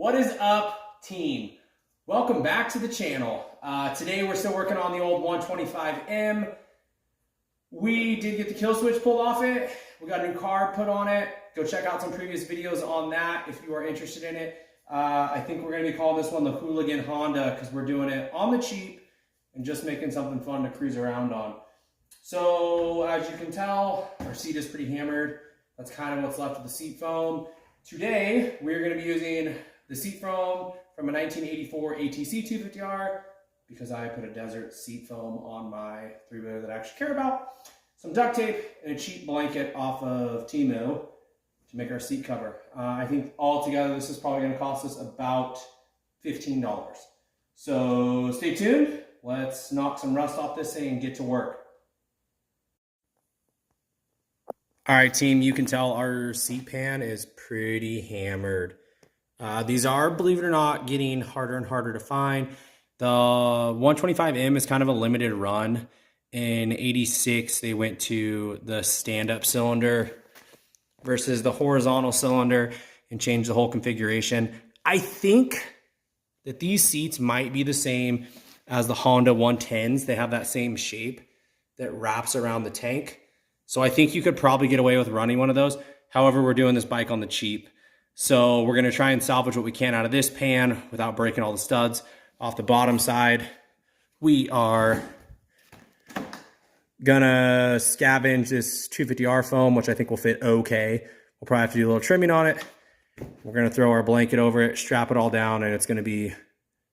What is up, team? Welcome back to the channel. Today we're still working on the old 125M. We did get the kill switch pulled off it. We got a new carb put on it. Go check out some previous videos on that if you are interested in it. I think we're going to be calling this one the Hooligan Honda because we're doing it on the cheap and just making something fun to cruise around on. So as you can tell, our seat is pretty hammered. That's kind of what's left of the seat foam. Today, we're going to be using the seat foam from a 1984 ATC 250R because I put a desert seat foam on my three-wheeler that I actually care about. Some duct tape and a cheap blanket off of Temu to make our seat cover. I think altogether this is probably going to cost us about $15. So stay tuned. Let's knock some rust off this thing and get to work. All right, team, you can tell our seat pan is pretty hammered. These are, believe it or not, getting harder and harder to find. The 125M is kind of a limited run. In 86, they went to the stand-up cylinder versus the horizontal cylinder and changed the whole configuration. I think that these seats might be the same as the Honda 110s. They have that same shape that wraps around the tank. So I think you could probably get away with running one of those. However, we're doing this bike on the cheap. So we're gonna try and salvage what we can out of this pan without breaking all the studs. Off the bottom side, we are gonna scavenge this 250R foam, which I think will fit okay. We'll probably have to do a little trimming on it. We're gonna throw our blanket over it, strap it all down, and it's gonna be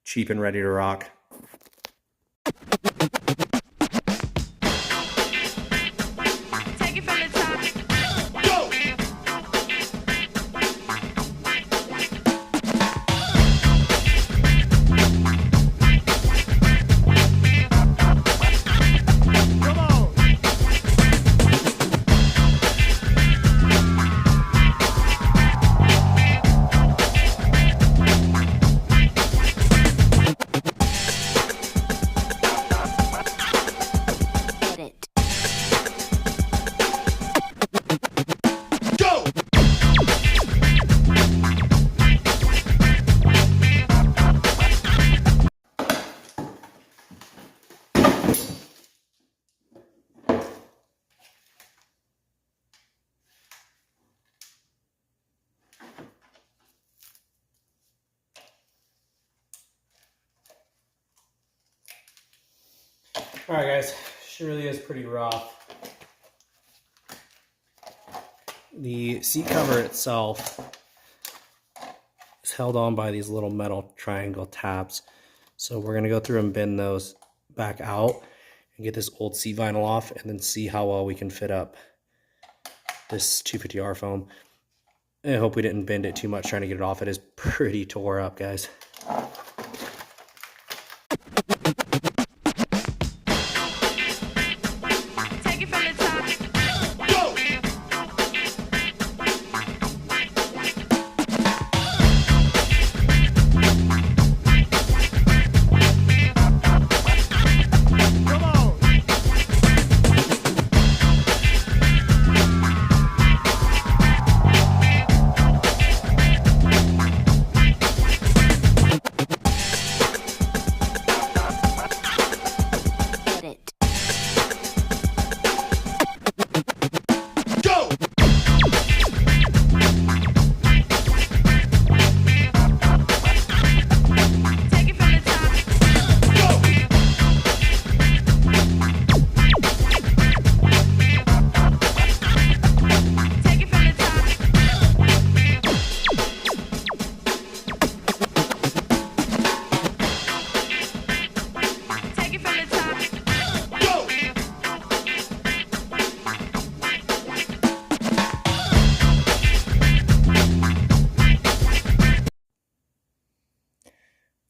cheap and ready to rock. All right, guys, she really is pretty rough. The seat cover itself is held on by these little metal triangle tabs. So we're gonna go through and bend those back out and get this old seat vinyl off and then see how well we can fit up this 250R foam. I hope we didn't bend it too much trying to get it off. It is pretty tore up, guys.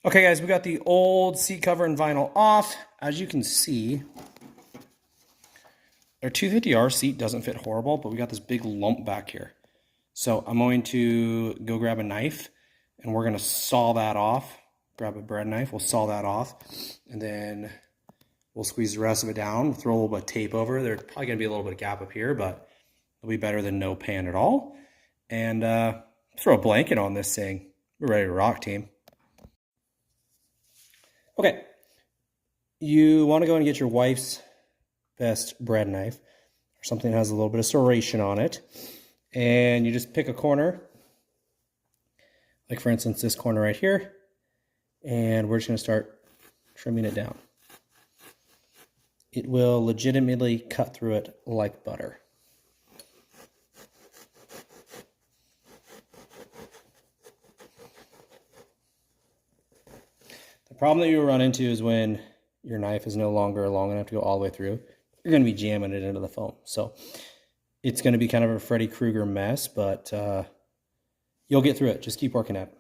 Okay, guys, we got the old seat cover and vinyl off. As you can see, our 250R seat doesn't fit horrible, but we got this big lump back here. So I'm going to go grab a knife, and we're going to saw that off. Grab a bread knife, we'll saw that off, and then we'll squeeze the rest of it down, throw a little bit of tape over. There's probably going to be a little bit of gap up here, but it'll be better than no pan at all. And throw a blanket on this thing. We're ready to rock, team. Okay. You want to go and get your wife's best bread knife, or something that has a little bit of serration on it. And you just pick a corner, like for instance, this corner right here. And we're just going to start trimming it down. It will legitimately cut through it like butter. The problem that you will run into is when your knife is no longer long enough to go all the way through, you're going to be jamming it into the foam. So it's going to be kind of a Freddy Krueger mess, but you'll get through it. Just keep working at it.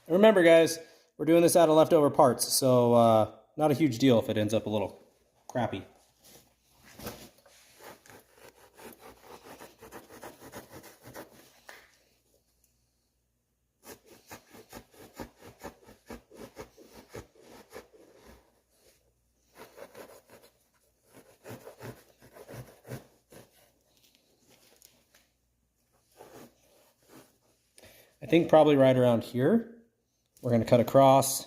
And remember, guys, we're doing this out of leftover parts, so not a huge deal if it ends up a little crappy. I think probably right around here, we're going to cut across.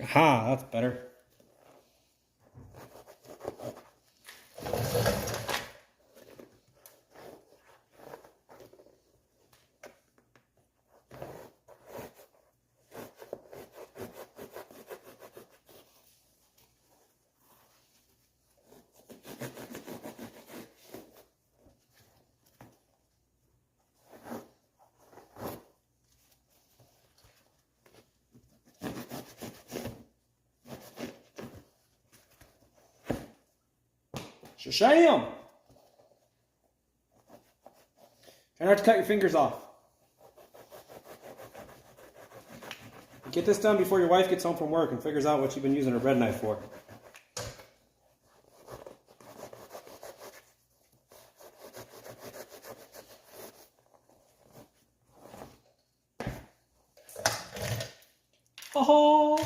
Aha, that's better. Sham! Try not to cut your fingers off. Get this done before your wife gets home from work and figures out what you've been using her bread knife for. Oh!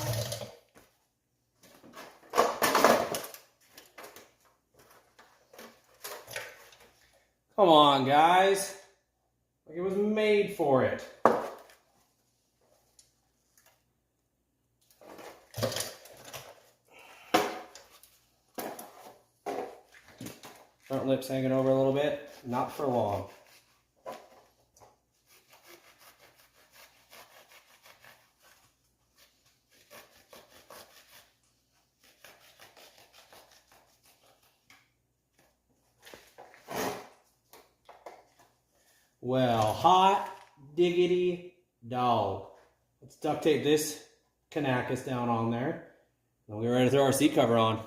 Come on, guys. Like it was made for it. Front lips hanging over a little bit. Not for long. Well, hot diggity dog. Let's duct tape this Kanakis down on there. And we're ready to throw our seat cover on.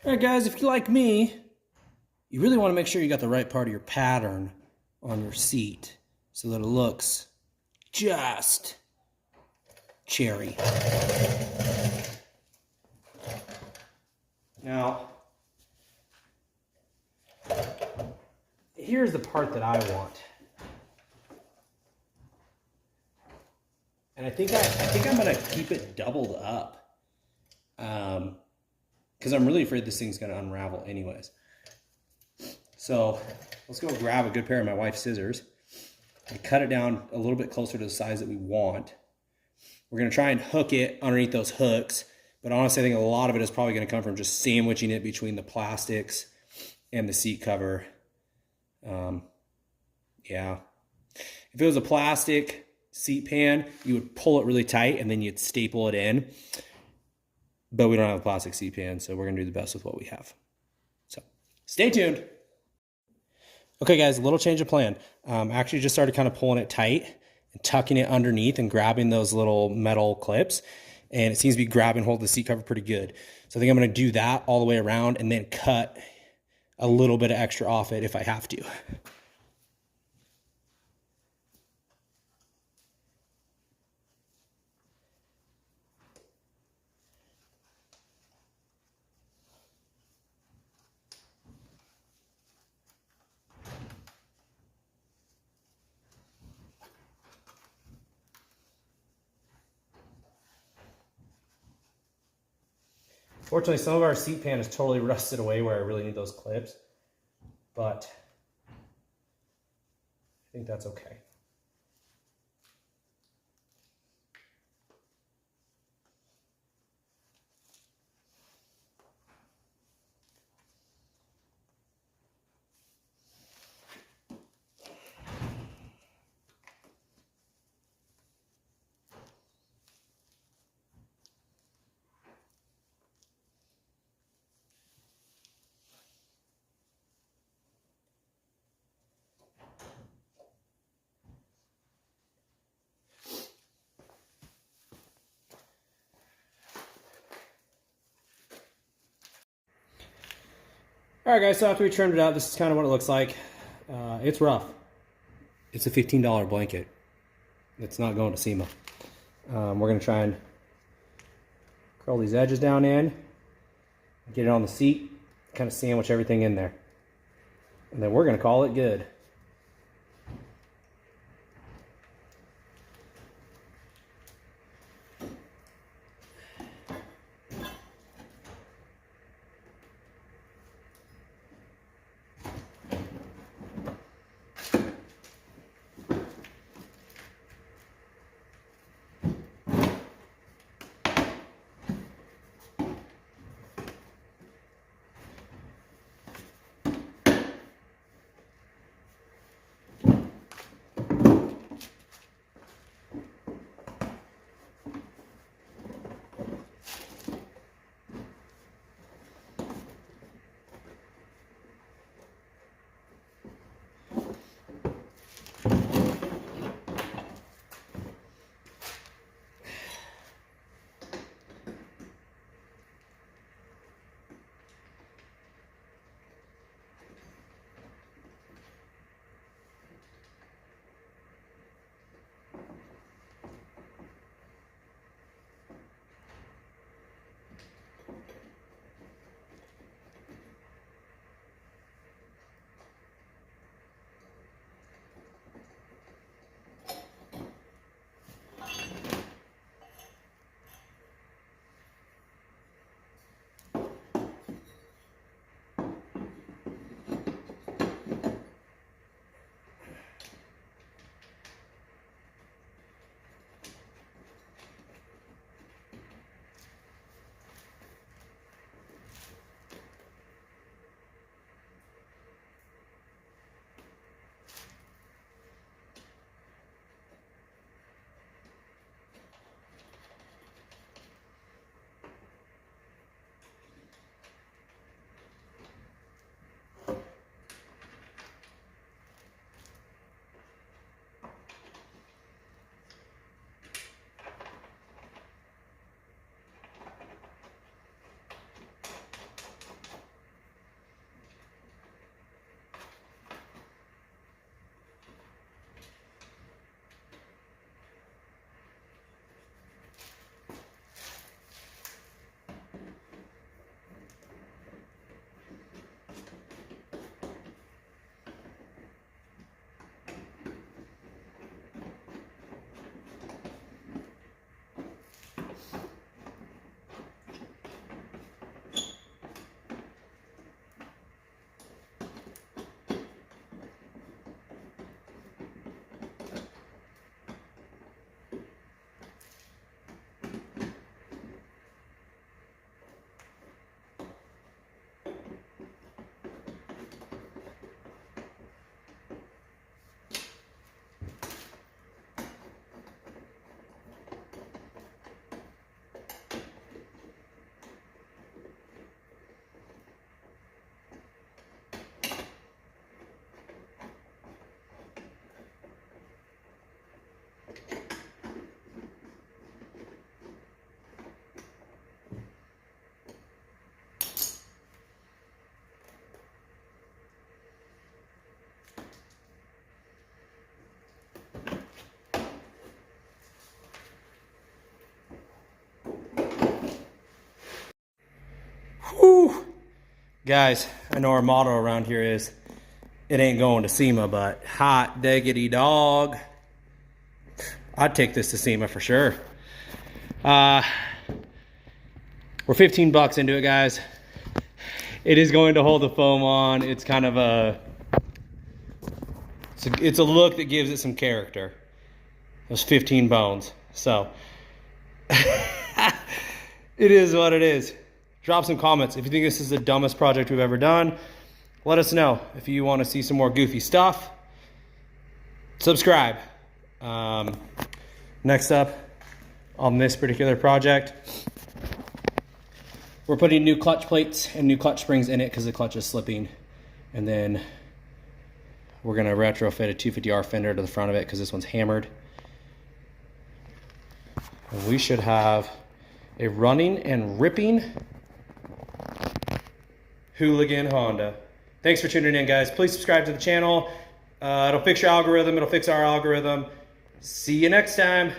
Alright guys, if you like me, you really want to make sure you got the right part of your pattern on your seat so that it looks just cherry. Now, here's the part that I want. And I think I'm gonna keep it doubled up. Because I'm really afraid this thing's gonna unravel anyways. So let's go grab a good pair of my wife's scissors and cut it down a little bit closer to the size that we want. We're going to try and hook it underneath those hooks, but honestly, I think a lot of it is probably going to come from just sandwiching it between the plastics and the seat cover. Yeah. If it was a plastic seat pan, you would pull it really tight and then you'd staple it in. But we don't have a plastic seat pan, so we're going to do the best with what we have. So stay tuned. Okay, guys, a little change of plan. Actually just started kind of pulling it tight and tucking it underneath and grabbing those little metal clips. And it seems to be grabbing hold of the seat cover pretty good. So I think I'm going to do that all the way around and then cut a little bit of extra off it if I have to. Fortunately, some of our seat pan is totally rusted away where I really need those clips, but I think that's okay. All right, guys, so after we trimmed it out, this is kind of what it looks like. It's rough. It's a $15 blanket. It's not going to SEMA. We're going to try and curl these edges down in, get it on the seat, kind of sandwich everything in there. And then we're going to call it good. Whew. Guys, I know our motto around here is, it ain't going to SEMA, but hot diggity dog, I'd take this to SEMA for sure. We're 15 bucks into it, guys. It is going to hold the foam on. It's kind of a, it's a look that gives it some character. Those 15 bones. So it is what it is. Drop some comments if you think this is the dumbest project we've ever done. Let us know if you want to see some more goofy stuff. Subscribe. Next up on this particular project, we're putting new clutch plates and new clutch springs in it because the clutch is slipping. And then we're going to retrofit a 250R fender to the front of it because this one's hammered. And we should have a running and ripping hooligan Honda. Thanks for tuning in, guys. Please subscribe to the channel. It'll fix your algorithm. It'll fix our algorithm. See you next time.